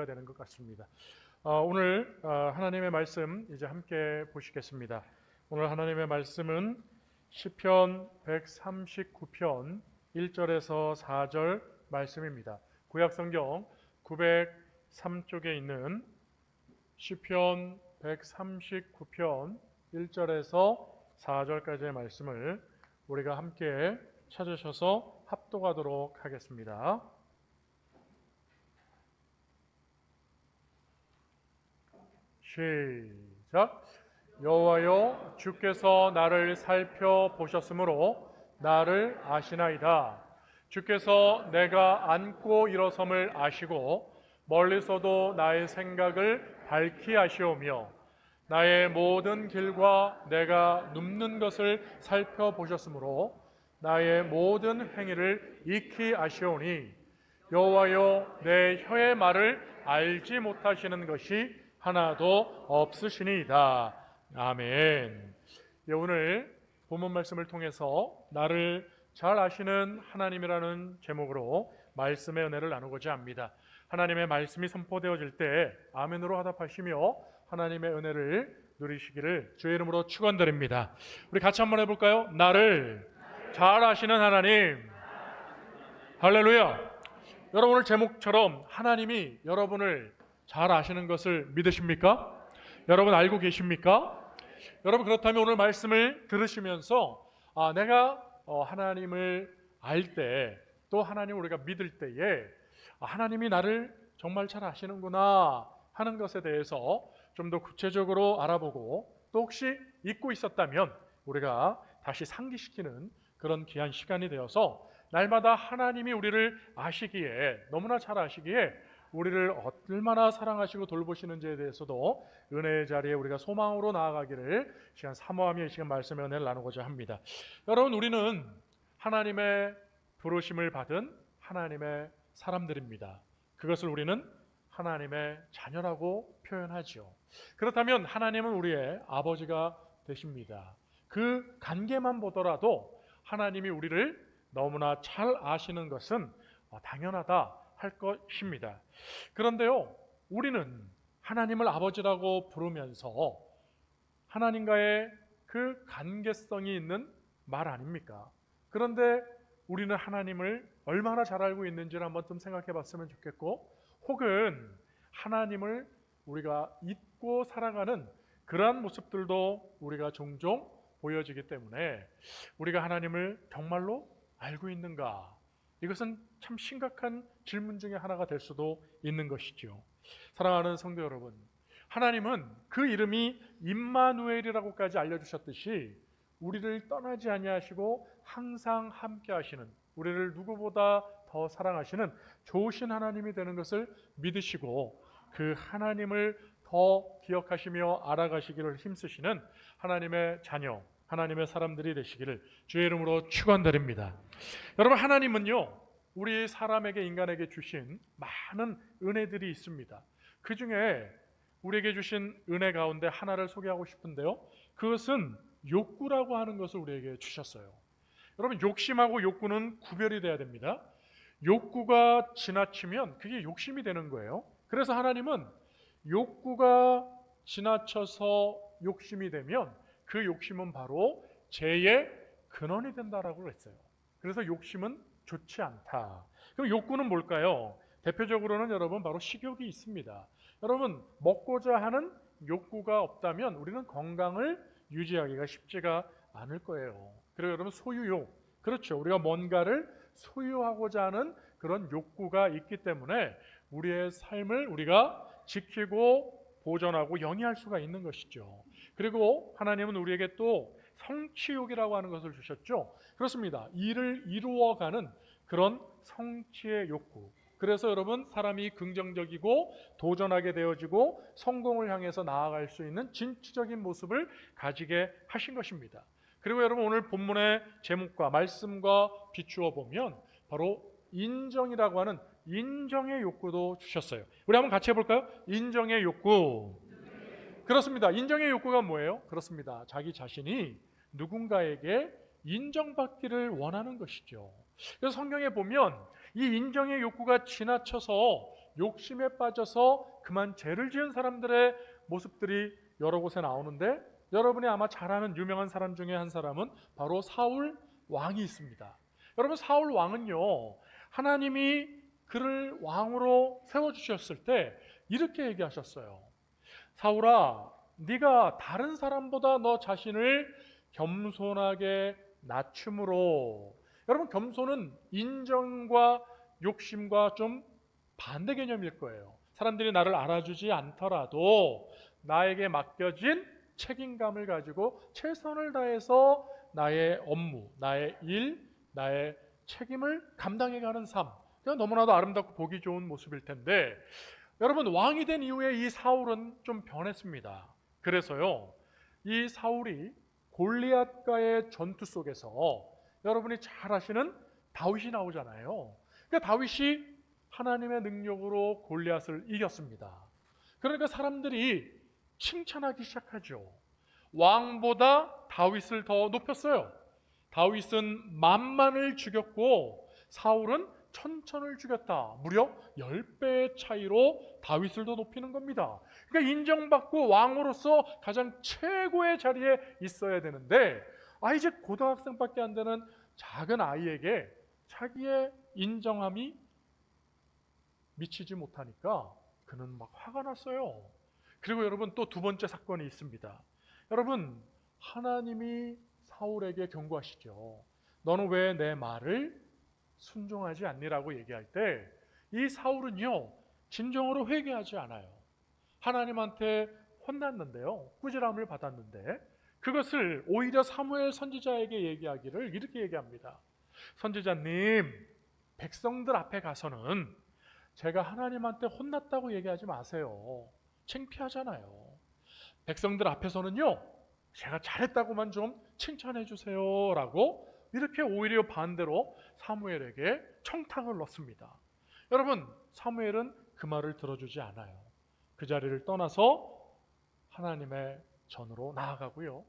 되는 것 같습니다. 오늘 하나님의 말씀 이제 함께 보시겠습니다. 오늘 하나님의 말씀은 시편 139편 1절에서 4절 말씀입니다. 구약성경 903쪽에 있는 시편 139편 1절에서 4절까지의 말씀을 우리가 함께 찾으셔서 합독하도록 하겠습니다. 시작. 여호와여, 주께서 나를 살펴보셨으므로 나를 아시나이다. 주께서 내가 앉고 일어섬을 아시고 멀리서도 나의 생각을 밝히 아시오며 나의 모든 길과 내가 눕는 것을 살펴보셨으므로 나의 모든 행위를 익히 아시오니 여호와여, 내 혀의 말을 알지 못하시는 것이 하나도 없으시니이다. 아멘. 오늘 본문 말씀을 통해서 나를 잘 아시는 하나님이라는 제목으로 말씀의 은혜를 나누고자 합니다. 하나님의 말씀이 선포되어질 때 아멘으로 화답하시며 하나님의 은혜를 누리시기를 주의 이름으로 축원드립니다. 우리 같이 한번 해볼까요? 나를 잘 아시는 하나님. 할렐루야. 여러분, 오늘 제목처럼 하나님이 여러분을 잘 아시는 것을 믿으십니까? 여러분 알고 계십니까? 여러분, 그렇다면 오늘 말씀을 들으시면서 내가 하나님을 알 때, 또 하나님을 우리가 믿을 때에 하나님이 나를 정말 잘 아시는구나 하는 것에 대해서 좀 더 구체적으로 알아보고, 또 혹시 잊고 있었다면 우리가 다시 상기시키는 그런 귀한 시간이 되어서 날마다 하나님이 우리를 아시기에, 너무나 잘 아시기에 우리를 얼마나 사랑하시고 돌보시는지에 대해서도 은혜의 자리에 우리가 소망으로 나아가기를 시간 사모하며 이 시간 말씀의 은혜를 나누고자 합니다. 여러분, 우리는 하나님의 부르심을 받은 하나님의 사람들입니다. 그것을 우리는 하나님의 자녀라고 표현하죠. 그렇다면 하나님은 우리의 아버지가 되십니다. 그 관계만 보더라도 하나님이 우리를 너무나 잘 아시는 것은 당연하다 할 것입니다. 그런데요, 우리는 하나님을 아버지라고 부르면서 하나님과의 그 관계성이 있는 말 아닙니까? 그런데 우리는 하나님을 얼마나 잘 알고 있는지를 한번 좀 생각해 봤으면 좋겠고, 혹은 하나님을 우리가 잊고 살아가는 그러한 모습들도 우리가 종종 보여지기 때문에 우리가 하나님을 정말로 알고 있는가? 이것은 참 심각한 질문 중에 하나가 될 수도 있는 것이죠. 사랑하는 성도 여러분, 하나님은 그 이름이 임마누엘이라고까지 알려주셨듯이 우리를 떠나지 아니하시고 항상 함께 하시는, 우리를 누구보다 더 사랑하시는 좋으신 하나님이 되는 것을 믿으시고 그 하나님을 더 기억하시며 알아가시기를 힘쓰시는 하나님의 자녀, 하나님의 사람들이 되시기를 주의 이름으로 축원드립니다. 여러분, 하나님은요, 우리 사람에게, 인간에게 주신 많은 은혜들이 있습니다. 그 중에 우리에게 주신 은혜 가운데 하나를 소개하고 싶은데요, 그것은 욕구라고 하는 것을 우리에게 주셨어요. 여러분, 욕심하고 욕구는 구별이 돼야 됩니다. 욕구가 지나치면 그게 욕심이 되는 거예요. 그래서 하나님은 욕구가 지나쳐서 욕심이 되면 그 욕심은 바로 죄의 근원이 된다라고 했어요. 그래서 욕심은 좋지 않다. 그럼 욕구는 뭘까요? 대표적으로는 여러분 바로 식욕이 있습니다. 여러분, 먹고자 하는 욕구가 없다면 우리는 건강을 유지하기가 쉽지가 않을 거예요. 그리고 여러분, 소유욕, 그렇죠. 우리가 뭔가를 소유하고자 하는 그런 욕구가 있기 때문에 우리의 삶을 우리가 지키고 보존하고 영위할 수가 있는 것이죠. 그리고 하나님은 우리에게 또 성취욕이라고 하는 것을 주셨죠. 그렇습니다. 일을 이루어가는 그런 성취의 욕구. 그래서 여러분, 사람이 긍정적이고 도전하게 되어지고 성공을 향해서 나아갈 수 있는 진취적인 모습을 가지게 하신 것입니다. 그리고 여러분, 오늘 본문의 제목과 말씀과 비추어 보면 바로 인정이라고 하는 인정의 욕구도 주셨어요. 우리 한번 같이 해볼까요? 인정의 욕구. 그렇습니다. 인정의 욕구가 뭐예요? 그렇습니다. 자기 자신이 누군가에게 인정받기를 원하는 것이죠. 그래서 성경에 보면 이 인정의 욕구가 지나쳐서 욕심에 빠져서 그만 죄를 지은 사람들의 모습들이 여러 곳에 나오는데, 여러분이 아마 잘 아는 유명한 사람 중에 한 사람은 바로 사울 왕이 있습니다. 여러분, 사울 왕은요, 하나님이 그를 왕으로 세워주셨을 때 이렇게 얘기하셨어요. 사울아, 네가 다른 사람보다 너 자신을 겸손하게 낮춤으로. 여러분, 겸손은 인정과 욕심과 좀 반대 개념일 거예요. 사람들이 나를 알아주지 않더라도 나에게 맡겨진 책임감을 가지고 최선을 다해서 나의 업무, 나의 일, 나의 책임을 감당해가는 삶. 그건 너무나도 아름답고 보기 좋은 모습일 텐데, 여러분, 왕이 된 이후에 이 사울은 좀 변했습니다. 그래서요, 이 사울이 골리앗과의 전투 속에서 여러분이 잘 아시는 다윗이 나오잖아요. 그러니까 다윗이 하나님의 능력으로 골리앗을 이겼습니다. 그러니까 사람들이 칭찬하기 시작하죠. 왕보다 다윗을 더 높였어요. 다윗은 만만을 죽였고 사울은 천천을 죽였다. 무려 10배의 차이로 다윗을 더 높이는 겁니다. 그러니까 인정받고 왕으로서 가장 최고의 자리에 있어야 되는데, 이제 고등학생밖에 안 되는 작은 아이에게 자기의 인정함이 미치지 못하니까 그는 막 화가 났어요. 그리고 여러분, 또 두 번째 사건이 있습니다. 여러분, 하나님이 사울에게 경고하시죠. 너는 왜 내 말을 순종하지 않니라고 얘기할 때 이 사울은요, 진정으로 회개하지 않아요. 하나님한테 혼났는데요, 꾸지람을 받았는데 그것을 오히려 사무엘 선지자에게 얘기하기를 이렇게 얘기합니다. 선지자님, 백성들 앞에 가서는 제가 하나님한테 혼났다고 얘기하지 마세요. 창피하잖아요. 백성들 앞에서는요, 제가 잘했다고만 좀 칭찬해 주세요 라고 이렇게 오히려 반대로 사무엘에게 청탁을 넣습니다. 여러분, 사무엘은 그 말을 들어주지 않아요. 그 자리를 떠나서 하나님의 전으로 나아가고요.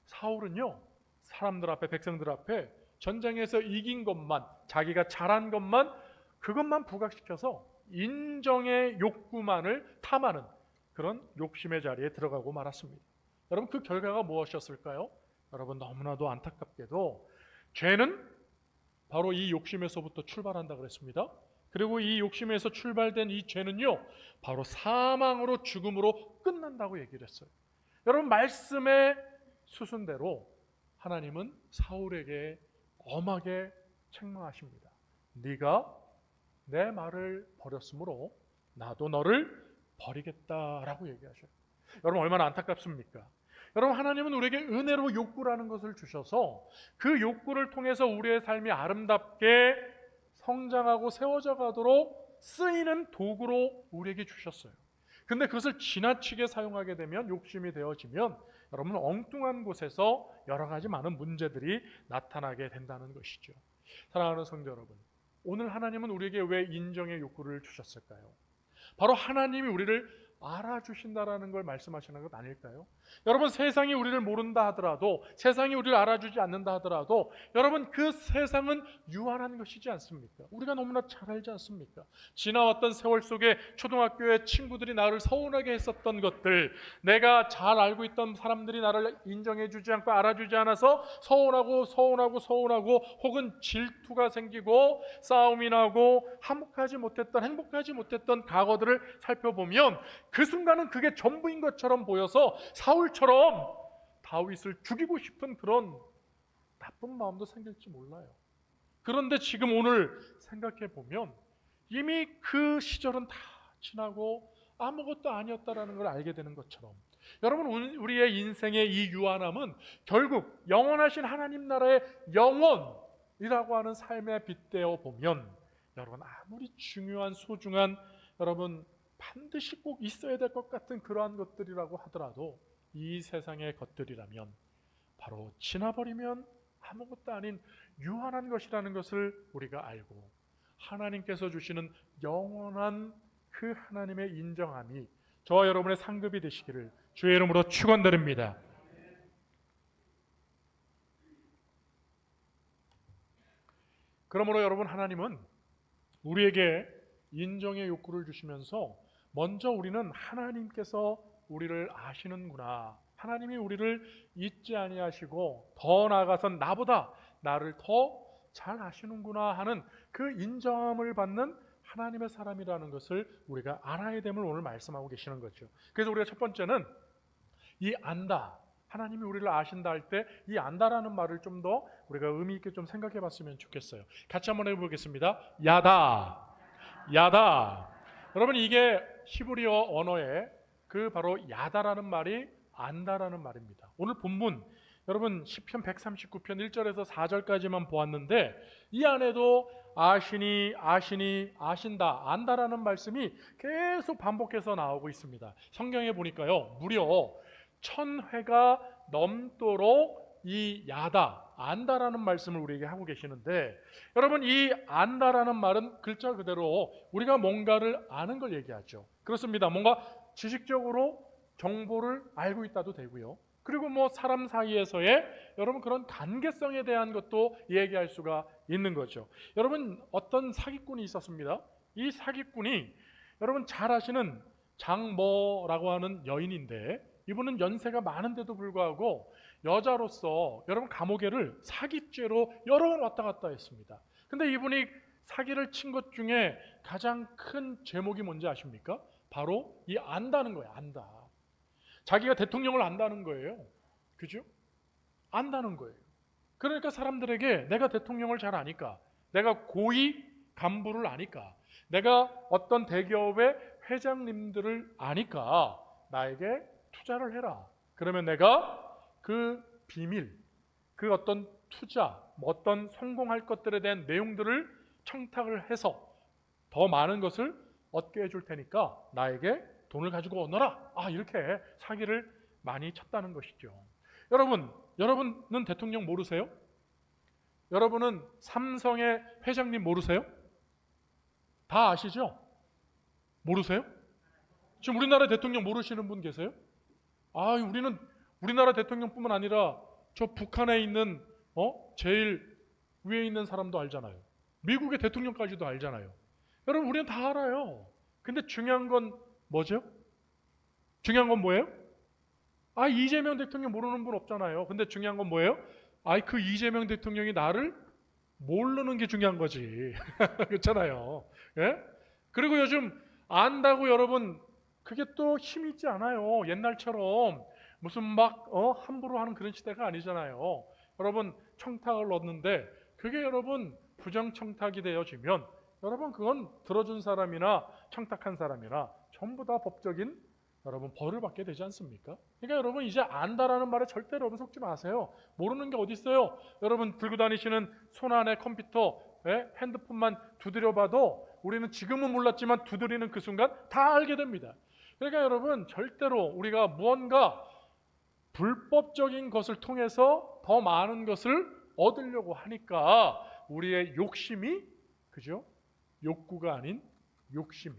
사울은요, 사람들 앞에, 백성들 앞에 전쟁에서 이긴 것만, 자기가 잘한 것만, 그것만 부각시켜서 인정의 욕구만을 탐하는 그런 욕심의 자리에 들어가고 말았습니다. 여러분, 그 결과가 무엇이었을까요? 여러분, 너무나도 안타깝게도 죄는 바로 이 욕심에서부터 출발한다 그랬습니다. 그리고 이 욕심에서 출발된 이 죄는요, 바로 사망으로, 죽음으로 끝난다고 얘기를 했어요. 여러분, 말씀의 수순대로 하나님은 사울에게 엄하게 책망하십니다. 네가 내 말을 버렸으므로 나도 너를 버리겠다라고 얘기하셔요. 여러분, 얼마나 안타깝습니까? 여러분, 하나님은 우리에게 은혜로 욕구라는 것을 주셔서 그 욕구를 통해서 우리의 삶이 아름답게 성장하고 세워져 가도록 쓰이는 도구로 우리에게 주셨어요. 근데 그것을 지나치게 사용하게 되면, 욕심이 되어지면 여러분, 엉뚱한 곳에서 여러 가지 많은 문제들이 나타나게 된다는 것이죠. 사랑하는 성도 여러분, 오늘 하나님은 우리에게 왜 인정의 욕구를 주셨을까요? 바로 하나님이 우리를 알아주신다라는 걸 말씀하시는 것 아닐까요? 여러분, 세상이 우리를 모른다 하더라도, 세상이 우리를 알아주지 않는다 하더라도 여러분, 그 세상은 유한한 것이지 않습니까? 우리가 너무나 잘 알지 않습니까? 지나왔던 세월 속에 초등학교의 친구들이 나를 서운하게 했었던 것들, 내가 잘 알고 있던 사람들이 나를 인정해주지 않고 알아주지 않아서 서운하고 혹은 질투가 생기고 싸움이 나고 행복하지 못했던 과거들을 살펴보면 그 순간은 그게 전부인 것처럼 보여서 사울처럼 다윗을 죽이고 싶은 그런 나쁜 마음도 생길지 몰라요. 그런데 지금 오늘 생각해 보면 이미 그 시절은 다 지나고 아무것도 아니었다라는 걸 알게 되는 것처럼, 여러분, 우리의 인생의 이 유한함은 결국 영원하신 하나님 나라의 영원이라고 하는 삶에 빗대어 보면, 여러분, 아무리 중요한 소중한, 여러분 반드시 꼭 있어야 될 것 같은 그러한 것들이라고 하더라도 이 세상의 것들이라면 바로 지나버리면 아무것도 아닌 유한한 것이라는 것을 우리가 알고, 하나님께서 주시는 영원한 그 하나님의 인정함이 저와 여러분의 상급이 되시기를 주의 이름으로 축원드립니다. 그러므로 여러분, 하나님은 우리에게 인정의 욕구를 주시면서 먼저 우리는 하나님께서 우리를 아시는구나, 하나님이 우리를 잊지 아니하시고 더 나아가선 나보다 나를 더 잘 아시는구나 하는 그 인정함을 받는 하나님의 사람이라는 것을 우리가 알아야 됨을 오늘 말씀하고 계시는 거죠. 그래서 우리가 첫 번째는 이 안다, 하나님이 우리를 아신다 할 때 이 안다라는 말을 좀 더 우리가 의미 있게 좀 생각해 봤으면 좋겠어요. 같이 한번 해보겠습니다. 야다, 야다. 여러분, 이게 히브리어 언어에 그 바로 야다라는 말이 안다라는 말입니다. 오늘 본문 여러분 시편 139편 1절에서 4절까지만 보았는데 이 안에도 아시니 아시니 아신다 안다라는 말씀이 계속 반복해서 나오고 있습니다. 성경에 보니까요 무려 1000회가 넘도록 이 야다 안다라는 말씀을 우리에게 하고 계시는데, 여러분 이 안다라는 말은 글자 그대로 우리가 뭔가를 아는 걸 얘기하죠. 그렇습니다. 뭔가 지식적으로 정보를 알고 있다도 되고요, 그리고 뭐 사람 사이에서의 여러분 그런 관계성에 대한 것도 얘기할 수가 있는 거죠. 여러분 어떤 사기꾼이 있었습니다. 이 사기꾼이 여러분 잘 아시는 장모라고 하는 여인인데, 이분은 연세가 많은데도 불구하고 여자로서 여러분 감옥에를 사기죄로 여러 번 왔다 갔다 했습니다. 근데 이분이 사기를 친 것 중에 가장 큰 제목이 뭔지 아십니까? 바로 이 안다는 거예요. 안다. 자기가 대통령을 안다는 거예요. 그죠? 안다는 거예요. 그러니까 사람들에게 내가 대통령을 잘 아니까, 내가 고위 간부를 아니까, 내가 어떤 대기업의 회장님들을 아니까 나에게 투자를 해라. 그러면 내가 그 비밀, 그 어떤 투자, 어떤 성공할 것들에 대한 내용들을 청탁을 해서 더 많은 것을 얻게 해줄 테니까 나에게 돈을 가지고 오너라. 이렇게 사기를 많이 쳤다는 것이죠. 여러분은 대통령 모르세요? 여러분은 삼성의 회장님 모르세요? 다 아시죠? 모르세요? 지금 우리나라 대통령 모르시는 분 계세요? 우리는 우리나라 대통령뿐만 아니라 저 북한에 있는 제일 위에 있는 사람도 알잖아요. 미국의 대통령까지도 알잖아요. 여러분 우리는 다 알아요. 근데 중요한 건 뭐죠? 중요한 건 뭐예요? 이재명 대통령 모르는 분 없잖아요. 근데 중요한 건 뭐예요? 그 이재명 대통령이 나를 모르는 게 중요한 거지. 그렇잖아요. 예? 그리고 요즘 안다고 여러분 그게 또 힘이 있지 않아요. 옛날처럼 무슨 막 함부로 하는 그런 시대가 아니잖아요. 여러분 청탁을 얻는데 그게 여러분 부정 청탁이 되어지면 여러분 그건 들어준 사람이나 청탁한 사람이나 전부 다 법적인 여러분 벌을 받게 되지 않습니까? 그러니까 여러분 이제 안다라는 말에 절대로 여러분 속지 마세요. 모르는 게 어디 있어요? 여러분 들고 다니시는 손 안에 컴퓨터, 핸드폰만 두드려봐도 우리는 지금은 몰랐지만 두드리는 그 순간 다 알게 됩니다. 그러니까 여러분 절대로 우리가 무언가 불법적인 것을 통해서 더 많은 것을 얻으려고 하니까 우리의 욕심이, 그죠? 욕구가 아닌 욕심이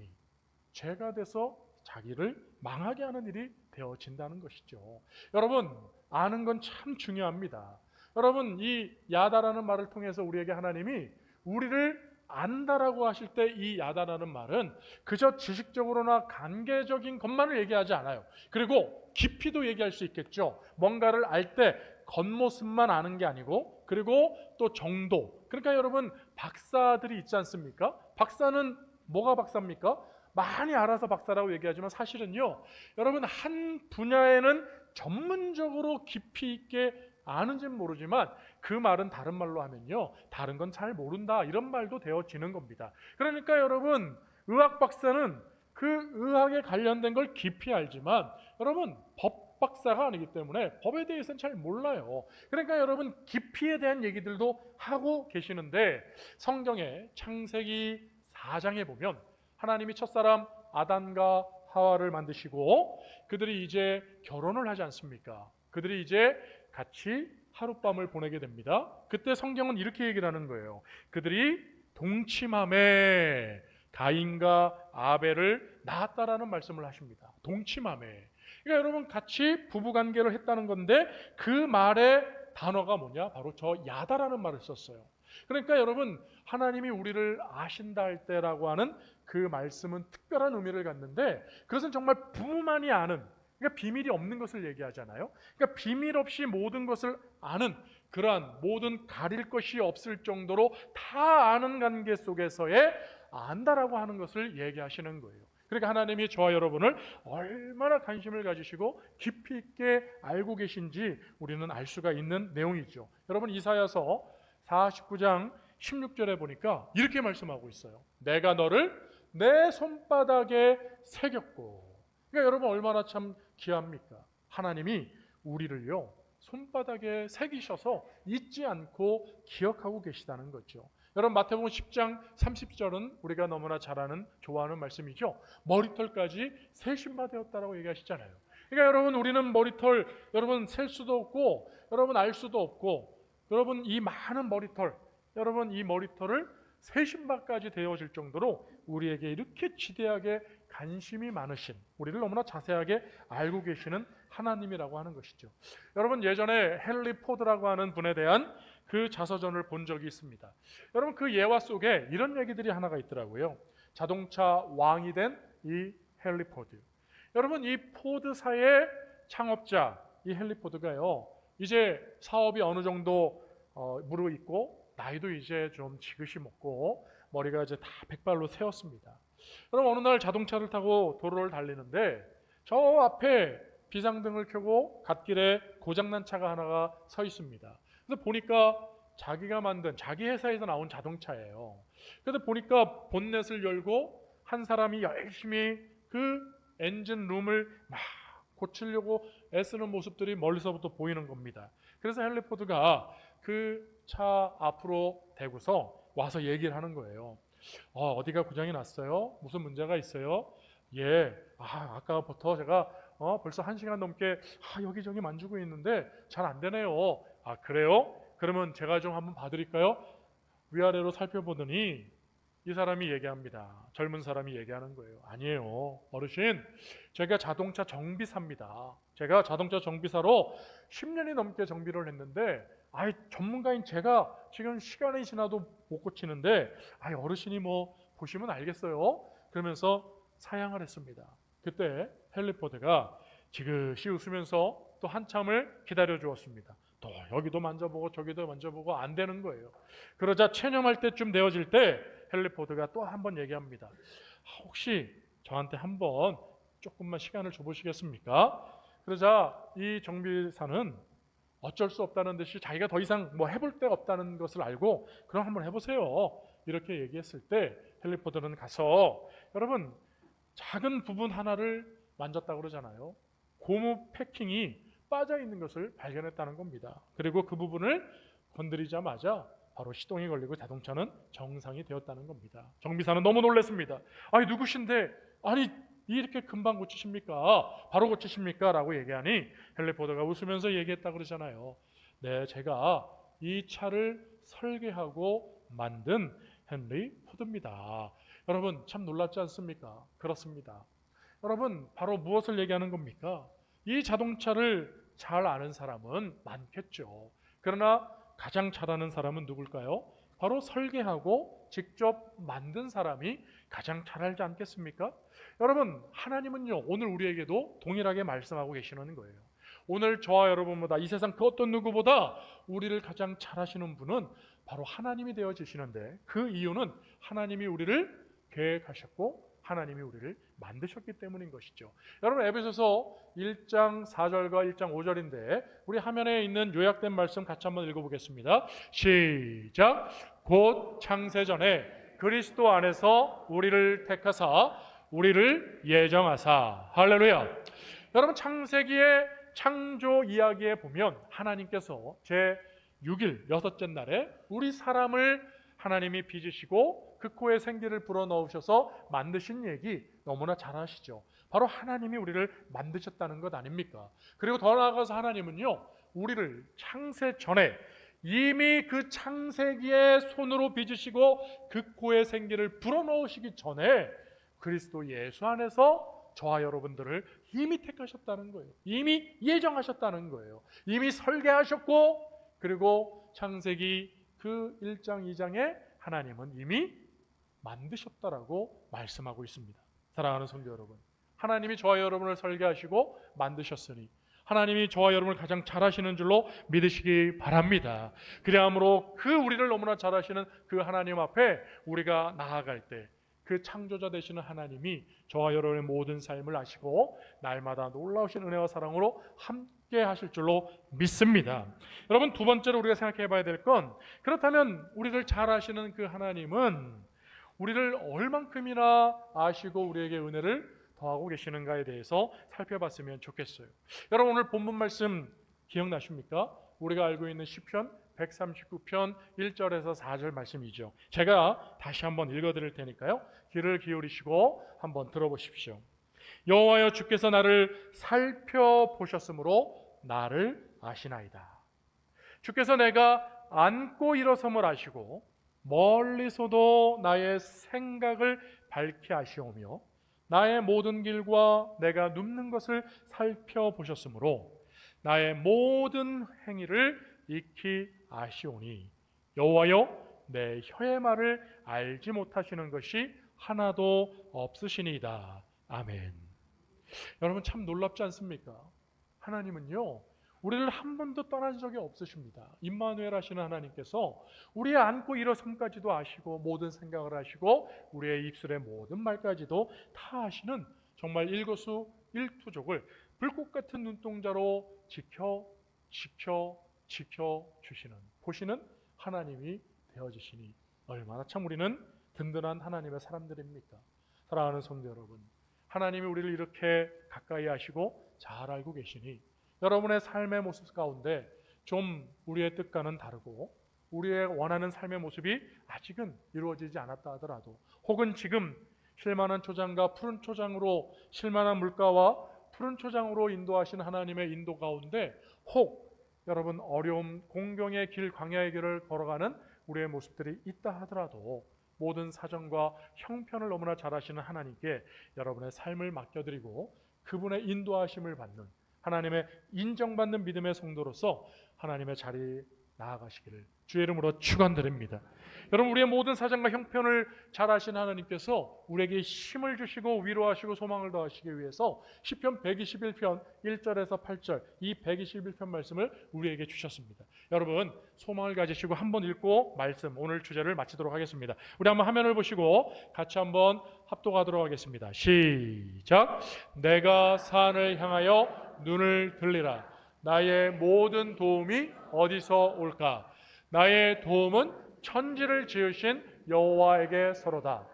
죄가 돼서 자기를 망하게 하는 일이 되어진다는 것이죠. 여러분 아는 건 참 중요합니다. 여러분 이 야다라는 말을 통해서 우리에게 하나님이 우리를 안다라고 하실 때 이 야다라는 말은 그저 지식적으로나 관계적인 것만을 얘기하지 않아요. 그리고 깊이도 얘기할 수 있겠죠. 뭔가를 알 때 겉모습만 아는 게 아니고, 그리고 또 정도. 그러니까 여러분 박사들이 있지 않습니까? 박사는 뭐가 박사입니까? 많이 알아서 박사라고 얘기하지만 사실은요, 여러분 한 분야에는 전문적으로 깊이 있게 아는지는 모르지만 그 말은 다른 말로 하면요, 다른 건 잘 모른다 이런 말도 되어지는 겁니다. 그러니까 여러분 의학 박사는 그 의학에 관련된 걸 깊이 알지만 여러분 법 박사가 아니기 때문에 법에 대해서는 잘 몰라요. 그러니까 여러분 깊이에 대한 얘기들도 하고 계시는데, 성경의 창세기 4장에 보면 하나님이 첫사람 아담과 하와를 만드시고 그들이 이제 결혼을 하지 않습니까? 그들이 이제 같이 하룻밤을 보내게 됩니다. 그때 성경은 이렇게 얘기를 하는 거예요. 그들이 동침함에 가인과 아벨을 낳았다라는 말씀을 하십니다. 동침함에. 그러니까 여러분 같이 부부관계를 했다는 건데 그 말의 단어가 뭐냐? 바로 저 야다라는 말을 썼어요. 그러니까 여러분, 하나님이 우리를 아신다 할 때라고 하는 그 말씀은 특별한 의미를 갖는데, 그것은 정말 부모만이 아는, 그러니까 비밀이 없는 것을 얘기하잖아요. 그러니까 비밀 없이 모든 것을 아는, 그러한 모든 가릴 것이 없을 정도로 다 아는 관계 속에서의 안다라고 하는 것을 얘기하시는 거예요. 그러니까 하나님이 저와 여러분을 얼마나 관심을 가지시고 깊이 있게 알고 계신지 우리는 알 수가 있는 내용이죠. 여러분, 이사야서 49장 16절에 보니까 이렇게 말씀하고 있어요. 내가 너를 내 손바닥에 새겼고. 그러니까 여러분, 얼마나 참 귀합니까? 하나님이 우리를요 손바닥에 새기셔서 잊지 않고 기억하고 계시다는 거죠. 여러분, 마태복음 10장 30절은 우리가 너무나 잘 아는, 좋아하는 말씀이죠. 머리털까지 세신바 되었다라고 얘기하시잖아요. 그러니까 여러분, 우리는 머리털 여러분 셀 수도 없고 여러분 알 수도 없고, 여러분 이 많은 머리털, 여러분 이 머리털을 세신바까지 되어질 정도로 우리에게 이렇게 지대하게 관심이 많으신, 우리를 너무나 자세하게 알고 계시는 하나님이라고 하는 것이죠. 여러분, 예전에 헨리 포드라고 하는 분에 대한 그 자서전을 본 적이 있습니다. 여러분, 그 예화 속에 이런 얘기들이 하나가 있더라고요. 자동차 왕이 된 이 헨리 포드. 여러분, 이 포드사의 창업자 이 헨리 포드가요 이제 사업이 어느 정도 무르익고 나이도 이제 좀 지긋이 먹고 머리가 이제 다 백발로 새었습니다. 그럼 어느 날 자동차를 타고 도로를 달리는데 저 앞에 비상등을 켜고 갓길에 고장난 차가 하나가 서 있습니다. 그래서 보니까 자기가 만든, 자기 회사에서 나온 자동차예요. 그래서 보니까 본넷을 열고 한 사람이 열심히 그 엔진 룸을 막 고치려고 애쓰는 모습들이 멀리서부터 보이는 겁니다. 그래서 헨리 포드가 그 차 앞으로 대고서 와서 얘기를 하는 거예요. 어디가 고장이 났어요? 무슨 문제가 있어요? 예, 아까부터 제가 벌써 1시간 넘게 여기저기 만지고 있는데 잘 안 되네요. 그래요? 그러면 제가 좀 한번 봐드릴까요? 위아래로 살펴보더니 이 사람이 얘기합니다. 젊은 사람이 얘기하는 거예요. 아니에요, 어르신, 제가 자동차 정비사입니다. 제가 자동차 정비사로 10년이 넘게 정비를 했는데 전문가인 제가 지금 시간이 지나도 못 고치는데 어르신이 뭐 보시면 알겠어요. 그러면서 사양을 했습니다. 그때 헨리 포드가 지그시 웃으면서 또 한참을 기다려 주었습니다. 또 여기도 만져보고 저기도 만져보고 안 되는 거예요. 그러자 체념할 때쯤 되어질 때 헨리 포드가 또 한 번 얘기합니다. 혹시 저한테 한번 조금만 시간을 줘보시겠습니까? 그러자 이 정비사는 어쩔 수 없다는 듯이 자기가 더 이상 뭐 해볼 데가 없다는 것을 알고 그럼 한번 해보세요, 이렇게 얘기했을 때 헨리 포드는 가서, 여러분, 작은 부분 하나를 만졌다고 그러잖아요. 고무 패킹이 빠져 있는 것을 발견했다는 겁니다. 그리고 그 부분을 건드리자마자 바로 시동이 걸리고 자동차는 정상이 되었다는 겁니다. 정비사는 너무 놀랐습니다. 누구신데 이렇게 금방 고치십니까? 바로 고치십니까? 라고 얘기하니 헨리 포드가 웃으면서 얘기했다 그러잖아요. 네, 제가 이 차를 설계하고 만든 헨리 포드입니다. 여러분, 참 놀랍지 않습니까? 그렇습니다. 여러분, 바로 무엇을 얘기하는 겁니까? 이 자동차를 잘 아는 사람은 많겠죠. 그러나 가장 잘 아는 사람은 누굴까요? 바로 설계하고 직접 만든 사람이 가장 잘 알지 않겠습니까? 여러분, 하나님은요 오늘 우리에게도 동일하게 말씀하고 계시는 거예요. 오늘 저와 여러분보다, 이 세상 그 어떤 누구보다 우리를 가장 잘 아시는 분은 바로 하나님이 되어지시는데, 그 이유는 하나님이 우리를 계획하셨고 하나님이 우리를 만드셨기 때문인 것이죠. 여러분, 에베소서 1장 4절과 1장 5절인데 우리 화면에 있는 요약된 말씀 같이 한번 읽어보겠습니다. 시작. 곧 창세전에 그리스도 안에서 우리를 택하사 우리를 예정하사. 할렐루야. 여러분, 창세기의 창조 이야기에 보면 하나님께서 제6일 여섯째 날에 우리 사람을 하나님이 빚으시고 그 코에 생기를 불어넣으셔서 만드신 얘기 너무나 잘 아시죠? 바로 하나님이 우리를 만드셨다는 것 아닙니까? 그리고 더 나아가서 하나님은요 우리를 창세 전에 이미 그 창세기에 손으로 빚으시고 그 코에 생기를 불어넣으시기 전에 그리스도 예수 안에서 저와 여러분들을 이미 택하셨다는 거예요. 이미 예정하셨다는 거예요. 이미 설계하셨고, 그리고 창세기 그 1장 2장에 하나님은 이미 만드셨다라고 말씀하고 있습니다. 사랑하는 성도 여러분, 하나님이 저와 여러분을 설계하시고 만드셨으니 하나님이 저와 여러분을 가장 잘하시는 줄로 믿으시기 바랍니다. 그리함으로 그 우리를 너무나 잘하시는 그 하나님 앞에 우리가 나아갈 때 그 창조자 되시는 하나님이 저와 여러분의 모든 삶을 아시고 날마다 놀라우신 은혜와 사랑으로 함께 하실 줄로 믿습니다. 여러분, 두 번째로 우리가 생각해 봐야 될 건, 그렇다면 우리를 잘 아시는 그 하나님은 우리를 얼만큼이나 아시고 우리에게 은혜를 더하고 계시는가에 대해서 살펴봤으면 좋겠어요. 여러분, 오늘 본문 말씀 기억나십니까? 우리가 알고 있는 시편 139편 1절에서 4절 말씀이죠. 제가 다시 한번 읽어드릴 테니까요, 귀를 기울이시고 한번 들어보십시오. 여호와여, 주께서 나를 살펴보셨으므로 나를 아시나이다. 주께서 내가 앉고 일어섬을 아시고 멀리서도 나의 생각을 밝히 아시오며 나의 모든 길과 내가 눕는 것을 살펴보셨으므로 나의 모든 행위를 익히 아시오니 여호와여, 내 혀의 말을 알지 못하시는 것이 하나도 없으시니이다. 아멘. 여러분, 참 놀랍지 않습니까? 하나님은요, 우리를 한 번도 떠난 적이 없으십니다. 임마누엘 하시는 하나님께서 우리의 앉고 일어섬까지도 아시고 모든 생각을 아시고 우리의 입술의 모든 말까지도 다 아시는 정말 일거수일투족을 불꽃 같은 눈동자로 지켜주시는, 보시는 하나님이 되어지시니 얼마나 참 우리는 든든한 하나님의 사람들입니까? 사랑하는 성도 여러분, 하나님이 우리를 이렇게 가까이 하시고 잘 알고 계시니 여러분의 삶의 모습 가운데 좀 우리의 뜻과는 다르고 우리의 원하는 삶의 모습이 아직은 이루어지지 않았다 하더라도, 혹은 지금 실만한 초장과 푸른 초장으로, 실만한 물가와 푸른 초장으로 인도하신 하나님의 인도 가운데 혹 여러분 어려움, 공경의 길, 광야의 길을 걸어가는 우리의 모습들이 있다 하더라도 모든 사정과 형편을 너무나 잘 아시는 하나님께 여러분의 삶을 맡겨드리고 그분의 인도하심을 받는, 하나님의 인정받는 믿음의 성도로서 하나님의 자리에 나아가시기를 주의 이름으로 축원드립니다. 여러분, 우리의 모든 사정과 형편을 잘 아시는 하나님께서 우리에게 힘을 주시고 위로하시고 소망을 더하시기 위해서 시편 121편 1절에서 8절 이 121편 말씀을 우리에게 주셨습니다. 여러분, 소망을 가지시고 한번 읽고 말씀, 오늘 주제를 마치도록 하겠습니다. 우리 한번 화면을 보시고 같이 한번 합독하도록 하겠습니다. 시작. 내가 산을 향하여 눈을 들리라. 나의 모든 도움이 어디서 올까? 나의 도움은 천지를 지으신 여호와에게서로다.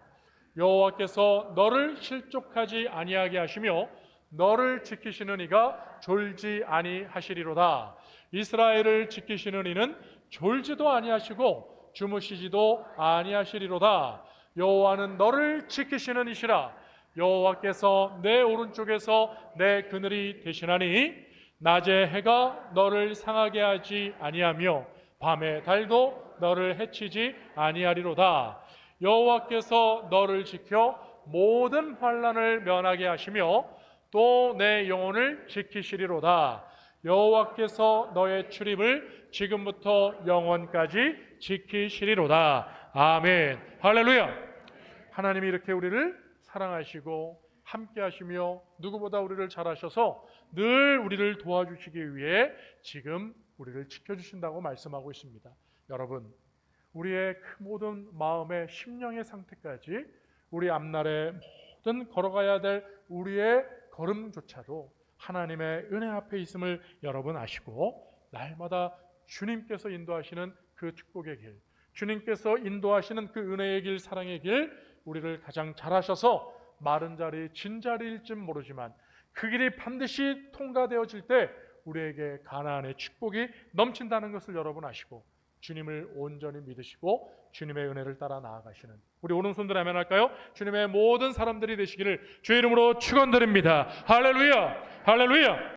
여호와께서 너를 실족하지 아니하게 하시며 너를 지키시는 이가 졸지 아니하시리로다. 이스라엘을 지키시는 이는 졸지도 아니하시고 주무시지도 아니하시리로다. 여호와는 너를 지키시는 이시라. 여호와께서 내 오른쪽에서 내 그늘이 되시나니 낮에 해가 너를 상하게 하지 아니하며 밤에 달도 너를 해치지 아니하리로다. 여호와께서 너를 지켜 모든 환난을 면하게 하시며 또 내 영혼을 지키시리로다. 여호와께서 너의 출입을 지금부터 영원까지 지키시리로다. 아멘. 할렐루야. 하나님이 이렇게 우리를 사랑하시고 함께 하시며 누구보다 우리를 잘 아셔서 늘 우리를 도와주시기 위해 지금 우리를 지켜주신다고 말씀하고 있습니다. 여러분, 우리의 그 모든 마음의 심령의 상태까지 우리 앞날에 모든 걸어가야 될 우리의 걸음조차도 하나님의 은혜 앞에 있음을 여러분 아시고 날마다 주님께서 인도하시는 그 축복의 길, 주님께서 인도하시는 그 은혜의 길, 사랑의 길, 우리를 가장 잘 아셔서 마른 자리, 진 자리일진 모르지만 그 길이 반드시 통과되어질 때 우리에게 가나안의 축복이 넘친다는 것을 여러분 아시고 주님을 온전히 믿으시고 주님의 은혜를 따라 나아가시는 우리 오른손들 아멘 할까요? 주님의 모든 사람들이 되시기를 주의 이름으로 축원드립니다. 할렐루야, 할렐루야.